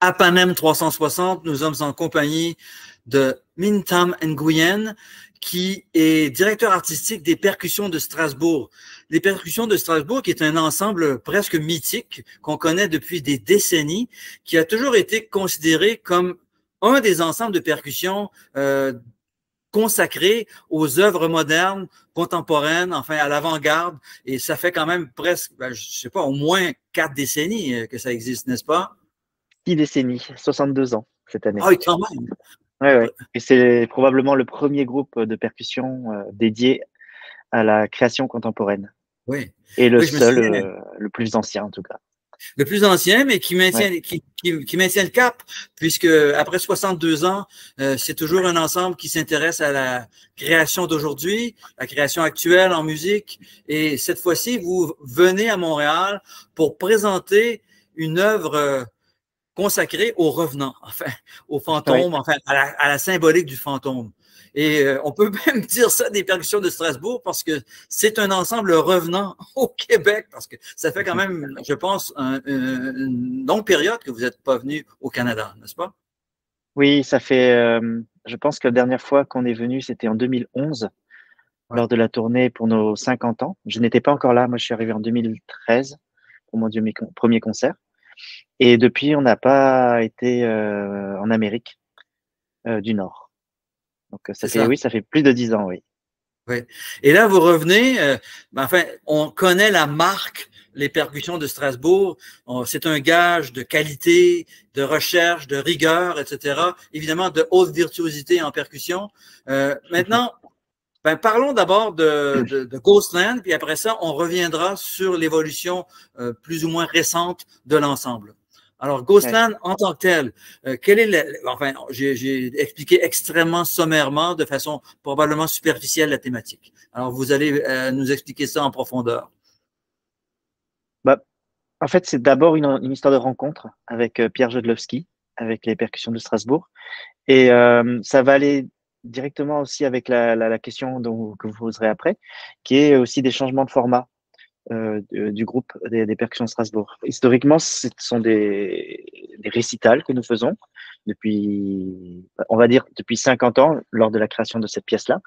À Panem 360, nous sommes en compagnie de Minh Tham Nguyen, qui est directeur artistique des Percussions de Strasbourg. Les Percussions de Strasbourg, qui est un ensemble presque mythique qu'on connaît depuis des décennies, qui a toujours été considéré comme un des ensembles de percussions consacrés aux œuvres modernes, contemporaines, enfin à l'avant-garde. Et ça fait quand même presque, ben, je sais pas, au moins 4 décennies que ça existe, n'est-ce pas? 6 décennies, 62 ans cette année. Ah oui, quand même. Ouais, ouais. Et c'est probablement le premier groupe de percussion dédié à la création contemporaine. Oui, Et le oui, je me seul, souviens. le plus ancien en tout cas. Le plus ancien, mais qui Ouais, maintient, qui maintient le cap, puisque après 62 ans, c'est toujours un ensemble qui s'intéresse à la création d'aujourd'hui, la création actuelle en musique. Et cette fois-ci, vous venez à Montréal pour présenter une œuvre consacrée aux revenants, enfin, aux ouais. fantômes, enfin, à la symbolique du fantôme. Et on peut même dire ça des Percussions de Strasbourg parce que c'est un ensemble revenant au Québec, parce que ça fait quand même, je pense, une longue période que vous n'êtes pas venu au Canada, n'est-ce pas? Oui, ça fait, je pense que la dernière fois qu'on est venu, c'était en 2011, Ouais. lors de la tournée pour nos 50 ans. Je n'étais pas encore là, moi je suis arrivé en 2013 pour mon premier concert. Et depuis, on n'a pas été en Amérique du Nord. Donc ça C'est fait, ça. oui, ça fait plus de 10 ans, oui. Oui. Et là, vous revenez, enfin, on connaît la marque, les Percussions de Strasbourg. C'est un gage de qualité, de recherche, de rigueur, etc. Évidemment, de haute virtuosité en percussion. Maintenant, ben, parlons d'abord de Ghostland, puis après ça, on reviendra sur l'évolution plus ou moins récente de l'ensemble. Alors, Ouais. Ghostland en tant que tel, quelle est enfin, j'ai expliqué extrêmement sommairement, de façon probablement superficielle, la thématique. Alors, vous allez nous expliquer ça en profondeur. Bah, en fait, c'est d'abord une histoire de rencontre avec Pierre Jodlowski, avec les percussions de Strasbourg. Et ça va aller directement aussi avec la question que vous poserez après, qui est aussi des changements de format du groupe des percussions de Strasbourg. Historiquement, ce sont des récitals que nous faisons depuis, on va dire, depuis 50 ans, lors de la création de cette pièce-là.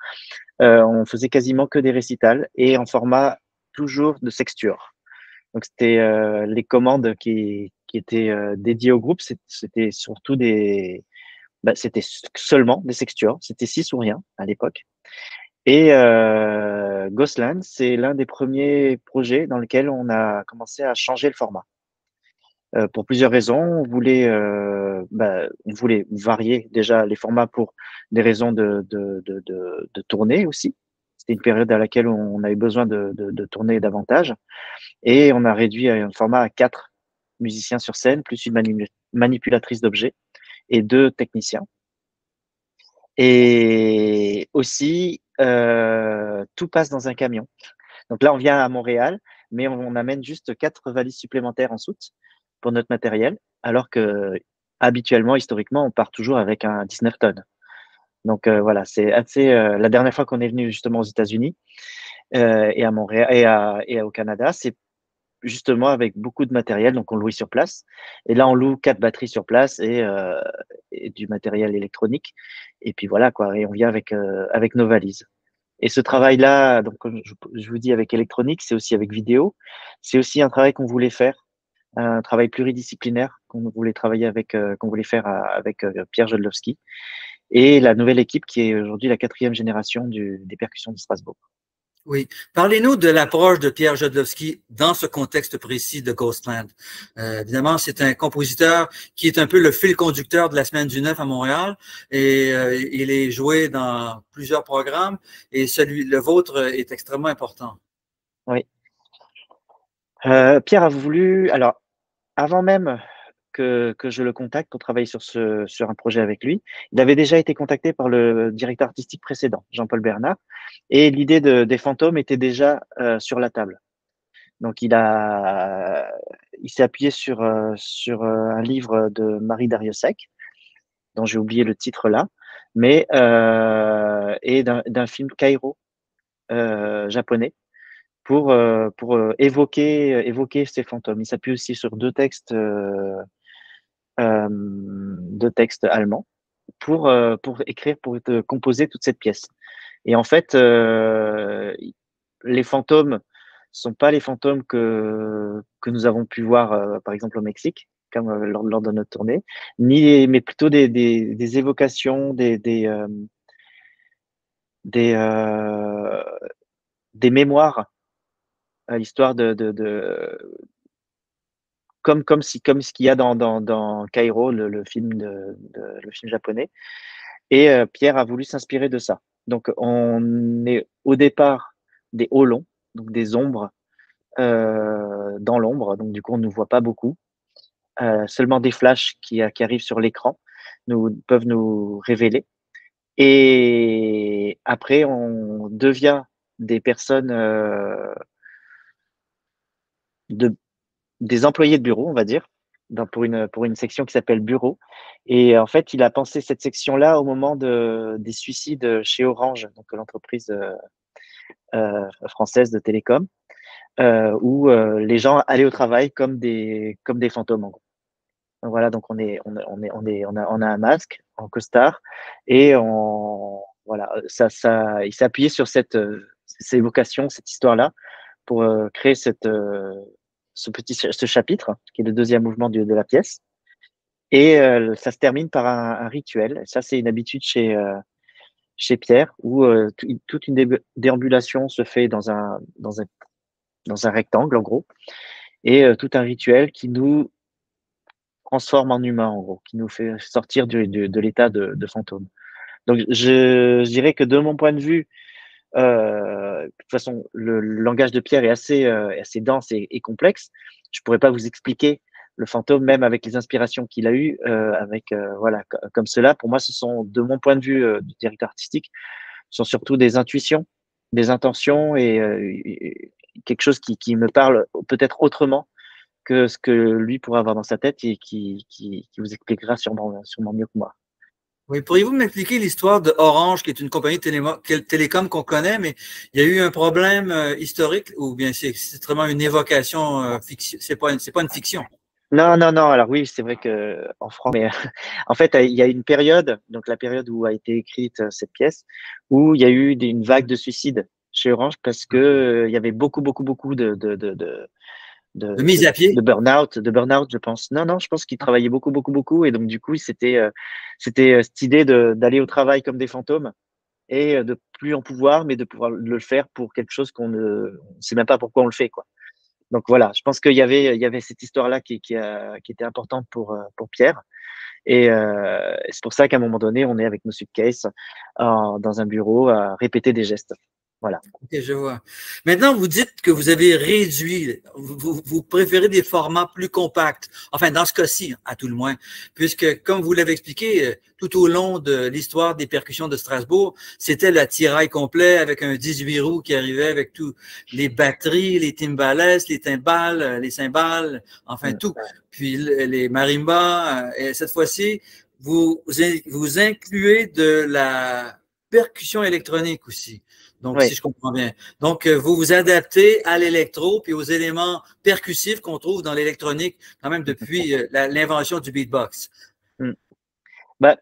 On faisait quasiment que des récitals et en format toujours de sexture. Donc, c'était les commandes qui étaient dédiées au groupe, c'était surtout c'était seulement des sextures, c'était 6 ou rien à l'époque. Et Ghostland, c'est l'un des premiers projets dans lequel on a commencé à changer le format. Pour plusieurs raisons, on voulait varier déjà les formats pour des raisons de tournée aussi. C'était une période à laquelle on avait besoin de tourner davantage. Et on a réduit un format à 4 musiciens sur scène, plus une manipulatrice d'objets et 2 techniciens. Et aussi, tout passe dans un camion. Donc là, on vient à Montréal, mais on amène juste 4 valises supplémentaires en soute pour notre matériel, alors que habituellement, historiquement, on part toujours avec un 19 tonnes. Donc voilà, c'est assez. La dernière fois qu'on est venu justement aux États-Unis et à Montréal et au Canada, c'est justement avec beaucoup de matériel, donc on louait sur place. Et là, on loue 4 batteries sur place et du matériel électronique. Et puis voilà quoi, et on vient avec nos valises. Et ce travail-là, donc comme je vous dis avec électronique, c'est aussi avec vidéo. C'est aussi un travail qu'on voulait faire, un travail pluridisciplinaire qu'on voulait travailler qu'on voulait faire avec Pierre Jodlowski et la nouvelle équipe qui est aujourd'hui la 4e génération des percussions de Strasbourg. Oui. Parlez-nous de l'approche de Pierre Jodlowski dans ce contexte précis de Ghostland. Évidemment, c'est un compositeur qui est un peu le fil conducteur de la Semaine du Neuf à Montréal et il est joué dans plusieurs programmes et le vôtre est extrêmement important. Oui. Pierre a voulu, alors avant même que je le contacte pour travailler sur un projet avec lui, il avait déjà été contacté par le directeur artistique précédent, Jean-Paul Bernard, et l'idée des fantômes était déjà sur la table. Donc il s'est appuyé sur un livre de Marie Dariussec, dont j'ai oublié le titre là, mais et d'un film Kairo japonais pour évoquer ces fantômes. Il s'appuie aussi sur 2 textes de texte allemand pour écrire, pour composer toute cette pièce. Et en fait, les fantômes sont pas les fantômes que nous avons pu voir, par exemple au Mexique, comme lors de notre tournée, mais plutôt des évocations, des, euh, des mémoires, histoire comme ce qu'il y a dans Kairo, le film le film japonais. Et Pierre a voulu s'inspirer de ça. Donc on est au départ des hauts longs, donc des ombres dans l'ombre. Donc du coup on ne nous voit pas beaucoup. Seulement des flashs qui arrivent sur l'écran peuvent nous révéler. Et après on devient des personnes de des employés de bureau, on va dire, pour une section qui s'appelle bureau. Et en fait, il a pensé cette section-là au moment des suicides chez Orange, donc l'entreprise française de télécom, où les gens allaient au travail comme des fantômes, en gros. Donc voilà, donc on a un masque en costard et voilà, il s'est appuyé sur ces évocations, cette histoire-là, pour créer ce chapitre, qui est le deuxième mouvement de la pièce. Et ça se termine par un rituel. Ça, c'est une habitude chez Pierre, où toute une déambulation se fait dans un rectangle, en gros, et tout un rituel qui nous transforme en humain, en gros, qui nous fait sortir de l'état de fantôme. Donc, je dirais que de mon point de vue, de toute façon, le langage de Pierre est assez dense et complexe. Je pourrais pas vous expliquer le fantôme, même avec les inspirations qu'il a eues, voilà, comme cela. Pour moi, ce sont, de mon point de vue de directeur artistique, ce sont surtout des intuitions, des intentions et quelque chose qui me parle peut-être autrement que ce que lui pourrait avoir dans sa tête et qui vous expliquera sûrement mieux que moi. Oui, pourriez-vous m'expliquer l'histoire de Orange, qui est une compagnie télécom qu'on connaît, mais il y a eu un problème historique, ou bien c'est vraiment une évocation fiction, c'est pas une fiction. Non, non, non. Alors oui, c'est vrai que en France, mais en fait, il y a une période, donc la période où a été écrite cette pièce, où il y a eu une vague de suicides chez Orange parce que il y avait beaucoup, beaucoup, beaucoup De mise à pied. de burn-out, je pense. Non, non, je pense qu'ils travaillaient beaucoup, beaucoup, beaucoup, et donc du coup, c'était cette idée d'aller au travail comme des fantômes et de plus en pouvoir, mais de pouvoir le faire pour quelque chose qu'on ne sait même pas pourquoi on le fait, quoi. Donc voilà, je pense qu'il y avait cette histoire-là qui était importante pour Pierre. Et c'est pour ça qu'à un moment donné, on est avec nos suitcases dans un bureau à répéter des gestes. Voilà. Ok, je vois. Maintenant, vous dites que vous avez réduit, vous préférez des formats plus compacts. Enfin, dans ce cas-ci, à tout le moins, puisque, comme vous l'avez expliqué, tout au long de l'histoire des percussions de Strasbourg, c'était le attirail complet avec un 18 roues qui arrivait avec tout, les batteries, les timbales, les timbales, les cymbales, enfin tout. Puis les marimbas. Et cette fois-ci, vous incluez de la percussion électronique aussi. Donc, Oui. si je comprends bien. Donc, vous vous adaptez à l'électro puis aux éléments percussifs qu'on trouve dans l'électronique quand même depuis l'invention du beatbox. Bah,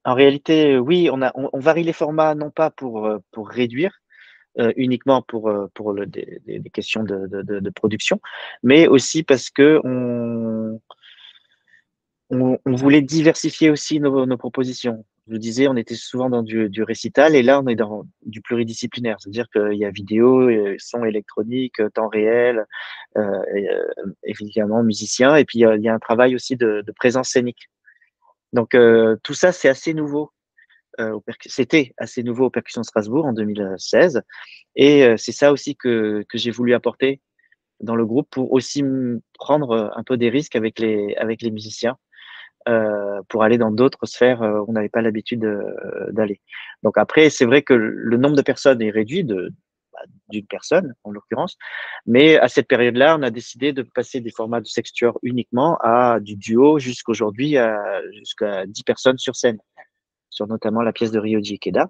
en réalité, oui, on varie les formats non pas pour réduire, uniquement pour des questions de production, mais aussi parce que on voulait diversifier aussi nos propositions. Je le disais, on était souvent dans du récital et là, on est dans du pluridisciplinaire. C'est-à-dire qu'il y a vidéo, son électronique, temps réel, évidemment musicien, et puis il y a un travail aussi de présence scénique. Donc tout ça, c'est assez nouveau. C'était assez nouveau aux Percussions de Strasbourg en 2016. Et c'est ça aussi que j'ai voulu apporter dans le groupe pour aussi prendre un peu des risques avec les musiciens pour aller dans d'autres sphères où on n'avait pas l'habitude d'aller. Donc après, c'est vrai que le nombre de personnes est réduit d'une personne, en l'occurrence, mais à cette période-là, on a décidé de passer des formats de sextuor uniquement à du duo jusqu'aujourd'hui, jusqu'à 10 personnes sur scène, sur notamment la pièce de Ryoji Ikeda.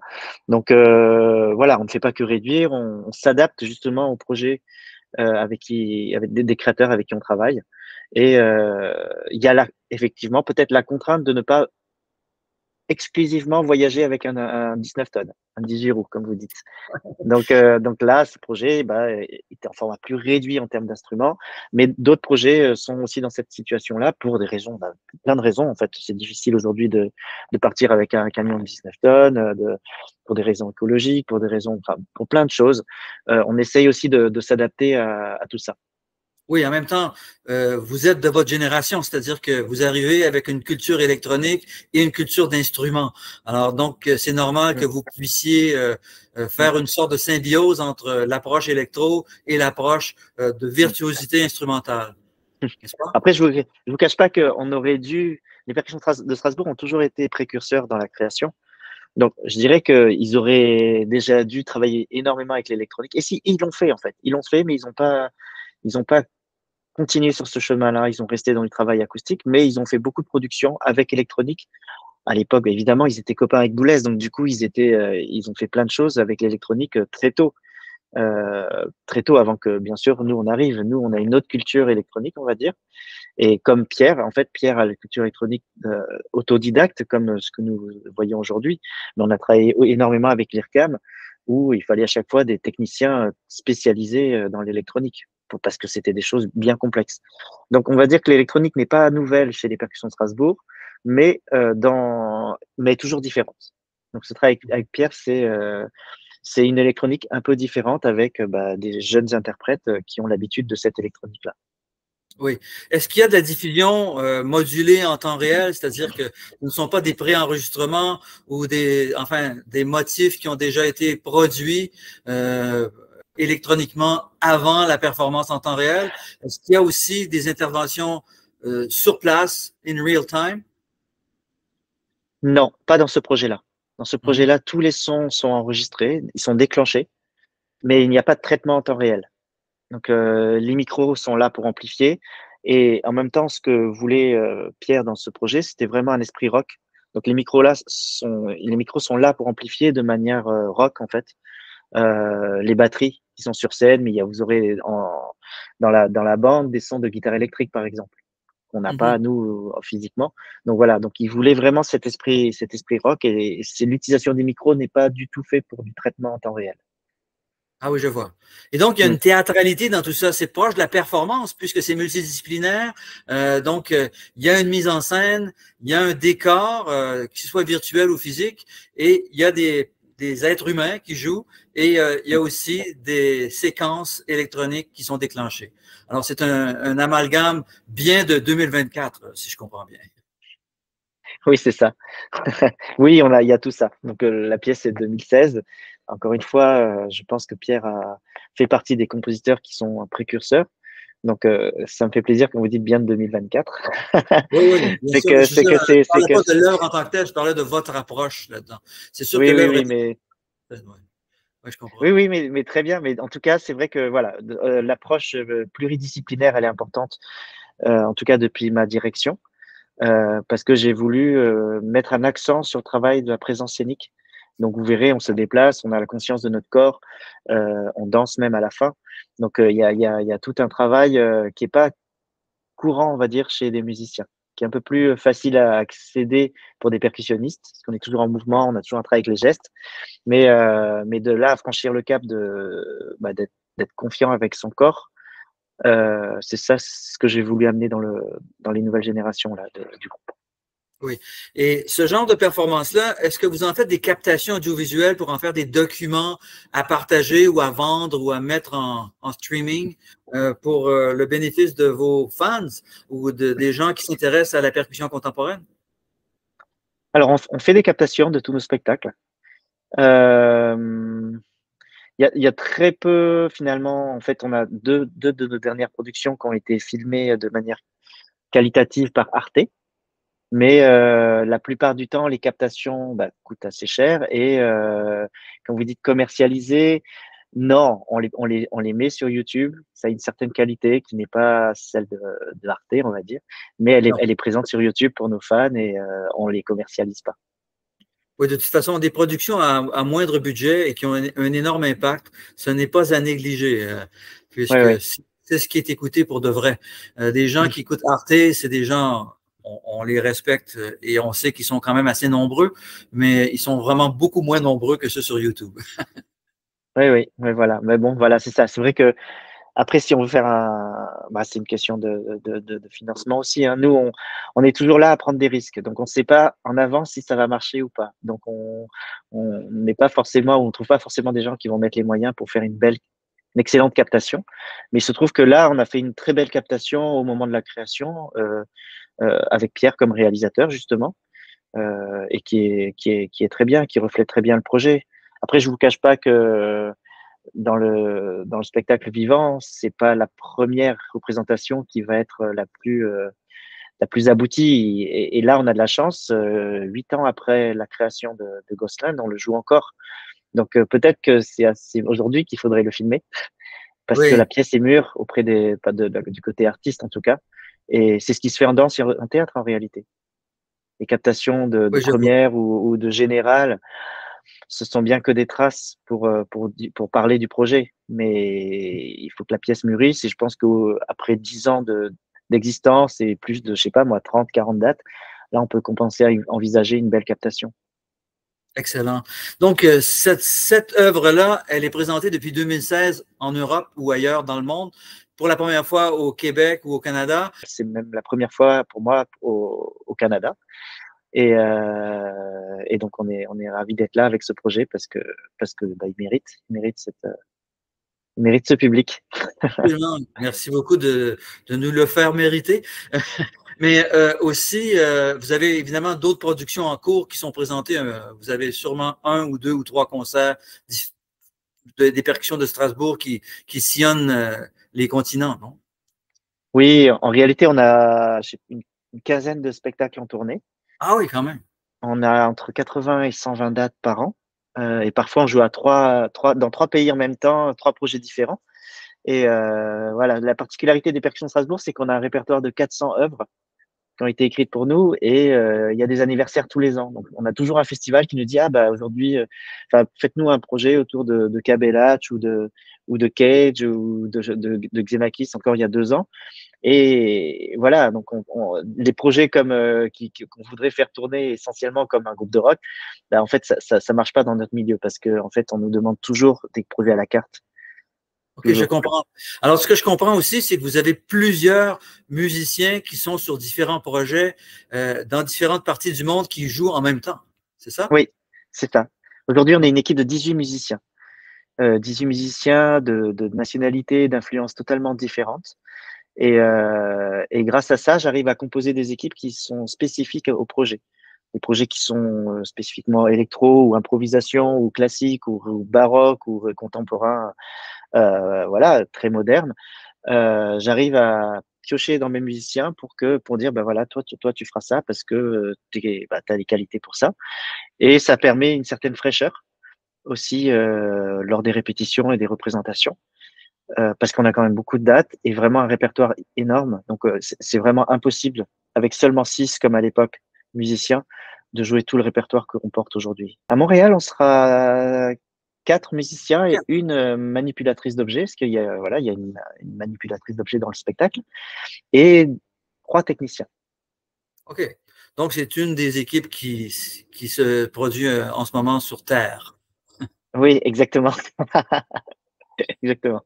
Donc voilà, on ne fait pas que réduire, on s'adapte justement au projet avec des créateurs avec qui on travaille. Et il y a là, effectivement, peut-être la contrainte de ne pas exclusivement voyager avec un 19 tonnes, un 18 roues, comme vous dites. Donc là, ce projet était en format plus réduit en termes d'instruments, mais d'autres projets sont aussi dans cette situation-là pour des raisons, plein de raisons. En fait, c'est difficile aujourd'hui de partir avec un camion de 19 tonnes, pour des raisons écologiques, pour des raisons, enfin, pour plein de choses. On essaye aussi de s'adapter à tout ça. Oui, en même temps, vous êtes de votre génération, c'est-à-dire que vous arrivez avec une culture électronique et une culture d'instruments. Alors, donc, c'est normal que vous puissiez faire une sorte de symbiose entre l'approche électro et l'approche de virtuosité instrumentale. N'est-ce pas? Après, je vous cache pas qu'on aurait dû, les percussions de Strasbourg ont toujours été précurseurs dans la création. Donc, je dirais qu'ils auraient déjà dû travailler énormément avec l'électronique. Et si, ils l'ont fait, en fait. Ils l'ont fait, mais ils ont pas continué sur ce chemin-là. Ils ont resté dans le travail acoustique, mais ils ont fait beaucoup de productions avec électronique. À l'époque, évidemment, ils étaient copains avec Boulez, donc du coup, ils ont fait plein de choses avec l'électronique très tôt avant que, bien sûr, nous, on arrive. Nous, on a une autre culture électronique, on va dire. Et comme Pierre, en fait, Pierre a la culture électronique autodidacte, comme ce que nous voyons aujourd'hui. Mais on a travaillé énormément avec l'IRCAM, où il fallait à chaque fois des techniciens spécialisés dans l'électronique, parce que c'était des choses bien complexes. Donc, on va dire que l'électronique n'est pas nouvelle chez les percussions de Strasbourg, mais toujours différente. Donc, ce travail avec Pierre, c'est une électronique un peu différente avec des jeunes interprètes qui ont l'habitude de cette électronique-là. Oui. Est-ce qu'il y a de la diffusion modulée en temps réel, c'est-à-dire que ce ne sont pas des pré-enregistrements ou des motifs qui ont déjà été produits électroniquement avant la performance en temps réel? Est-ce qu'il y a aussi des interventions sur place, in real time? Non, pas dans ce projet-là. Dans ce projet-là, tous les sons sont enregistrés, ils sont déclenchés, mais il n'y a pas de traitement en temps réel. Donc, les micros sont là pour amplifier. Et en même temps, ce que voulait Pierre dans ce projet, c'était vraiment un esprit rock. Donc, les micros sont là pour amplifier de manière rock, en fait. Les batteries qui sont sur scène, mais vous aurez dans la bande des sons de guitare électrique, par exemple, qu'on n'a pas, nous, physiquement. Donc, voilà. Donc, il voulait vraiment cet esprit rock. Et l'utilisation des micros n'est pas du tout fait pour du traitement en temps réel. Ah oui, je vois. Et donc, il y a une théâtralité dans tout ça. C'est proche de la performance puisque c'est multidisciplinaire. Il y a une mise en scène, il y a un décor, qu'il soit virtuel ou physique, et il y a des êtres humains qui jouent, et il y a aussi des séquences électroniques qui sont déclenchées. Alors, c'est un amalgame bien de 2024, si je comprends bien. Oui, c'est ça. Oui, il y a tout ça. Donc, la pièce est de 2016. Encore une fois, je pense que Pierre a fait partie des compositeurs qui sont précurseurs. Donc, ça me fait plaisir quand vous dites bien de 2024. Oui, bien sûr. Je ne parlais pas de l'œuvre en tant que telle, je parlais de votre approche là-dedans. C'est sûr que l'œuvre mais oui, je comprends. Oui, mais très bien. Mais en tout cas, c'est vrai que voilà, l'approche pluridisciplinaire, elle est importante, en tout cas depuis ma direction, parce que j'ai voulu mettre un accent sur le travail de la présence scénique. Donc, vous verrez, on se déplace, on a la conscience de notre corps, on danse même à la fin. Donc, il y a tout un travail qui n'est pas courant, on va dire, chez les musiciens, qui est un peu plus facile à accéder pour des percussionnistes, parce qu'on est toujours en mouvement, on a toujours un travail avec les gestes. Mais de là à franchir le cap d'être confiant avec son corps, c'est ça ce que j'ai voulu amener dans les nouvelles générations là, du groupe. Oui. Et ce genre de performance-là, est-ce que vous en faites des captations audiovisuelles pour en faire des documents à partager ou à vendre ou à mettre en streaming pour le bénéfice de vos fans ou des gens qui s'intéressent à la percussion contemporaine? Alors, on fait des captations de tous nos spectacles. Il y a très peu, finalement. En fait, on a deux de nos dernières productions qui ont été filmées de manière qualitative par Arte. Mais la plupart du temps, les captations coûtent assez cher. Et quand vous dites commercialiser, non, on les met sur YouTube. Ça a une certaine qualité qui n'est pas celle de Arte, on va dire. Mais elle est présente sur YouTube pour nos fans et on ne les commercialise pas. Oui, de toute façon, des productions à moindre budget et qui ont un énorme impact, ce n'est pas à négliger, puisque c'est ce qui est écouté pour de vrai. Des gens qui écoutent Arte, c'est des gens on les respecte et on sait qu'ils sont quand même assez nombreux, mais ils sont vraiment beaucoup moins nombreux que ceux sur YouTube. Oui, oui, oui, voilà. Mais bon, voilà, c'est ça. C'est vrai que après, si on veut faire c'est une question de financement aussi, hein. Nous, on est toujours là à prendre des risques. Donc, on ne sait pas en avance si ça va marcher ou pas. Donc, on n'est pas forcément, on trouve pas forcément des gens qui vont mettre les moyens pour faire une excellente captation. Mais il se trouve que là, on a fait une très belle captation au moment de la création, avec Pierre comme réalisateur, justement, et qui est très bien, qui reflète très bien le projet. Après, je vous cache pas que dans le spectacle vivant, c'est pas la première représentation qui va être la plus aboutie. Et là, on a de la chance. 8 ans après la création de Ghostland, on le joue encore. Donc peut-être que c'est aujourd'hui qu'il faudrait le filmer parce que la Oui, pièce est mûre auprès pas du côté artiste en tout cas. Et c'est ce qui se fait en danse et en théâtre en réalité. Les captations de oui, je vois. première ou de générale, ce sont bien que des traces pour parler du projet. Mais il faut que la pièce mûrisse et je pense qu'après 10 ans d'existence et plus de, je sais pas moi, 30, 40 dates, là, on peut commencer à envisager une belle captation. Excellent. Donc, cette œuvre-là, elle est présentée depuis 2016 en Europe ou ailleurs dans le monde, pour la première fois au Québec ou au Canada. C'est même la première fois pour moi au Canada. Et donc, on est ravis d'être là avec ce projet parce que il mérite ce public. Absolument. Merci beaucoup de nous le faire mériter. Mais aussi, vous avez évidemment d'autres productions en cours qui sont présentées. Vous avez sûrement un ou deux ou trois concerts des percussions de Strasbourg qui sillonnent les continents, non? Oui, en réalité, on a une quinzaine de spectacles en tournée. Ah oui, quand même. On a entre 80 et 120 dates par an. Et parfois, on joue dans 3 pays en même temps, 3 projets différents. Et voilà, la particularité des percussions de Strasbourg, c'est qu'on a un répertoire de 400 œuvres qui ont été écrites pour nous et il y a des anniversaires tous les ans. Donc, on a toujours un festival qui nous dit, ah bah aujourd'hui, faites-nous un projet autour de Kabelach ou de Cage ou de Xenakis encore il y a 2 ans. Et voilà, donc les projets comme qu'on voudrait faire tourner essentiellement comme un groupe de rock, bah, en fait, ça marche pas dans notre milieu parce que en fait, on nous demande toujours des projets à la carte, OK, je toujours. comprends. Alors, ce que je comprends aussi, c'est que vous avez plusieurs musiciens qui sont sur différents projets dans différentes parties du monde qui jouent en même temps. C'est ça? Oui, c'est ça. Aujourd'hui, on est une équipe de 18 musiciens. 18 musiciens de nationalités, d'influences totalement différentes. Et grâce à ça, j'arrive à composer des équipes qui sont spécifiques au projet. Des projets qui sont spécifiquement électro ou improvisation ou classique ou baroque ou contemporain, voilà, très moderne. J'arrive à piocher dans mes musiciens pour dire, bah voilà, toi, tu feras ça parce que tu as les qualités pour ça. Et ça permet une certaine fraîcheur aussi lors des répétitions et des représentations. Parce qu'on a quand même beaucoup de dates et vraiment un répertoire énorme. Donc, c'est vraiment impossible, avec seulement 6, comme à l'époque, musiciens, de jouer tout le répertoire que l'on porte aujourd'hui. À Montréal, on sera 4 musiciens et une manipulatrice d'objets, parce qu'il y a, voilà, il y a une manipulatrice d'objets dans le spectacle, et 3 techniciens. OK. Donc, c'est une des équipes qui se produit en ce moment sur Terre. Oui, exactement. Exactement.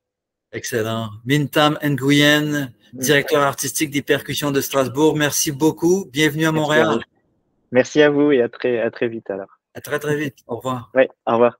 Excellent. Mintam Nguyen, directeur artistique des percussions de Strasbourg, merci beaucoup. Bienvenue à Merci à Montréal. vous. Merci à vous et à très vite alors. À très, très vite. Au revoir. Ouais, au revoir.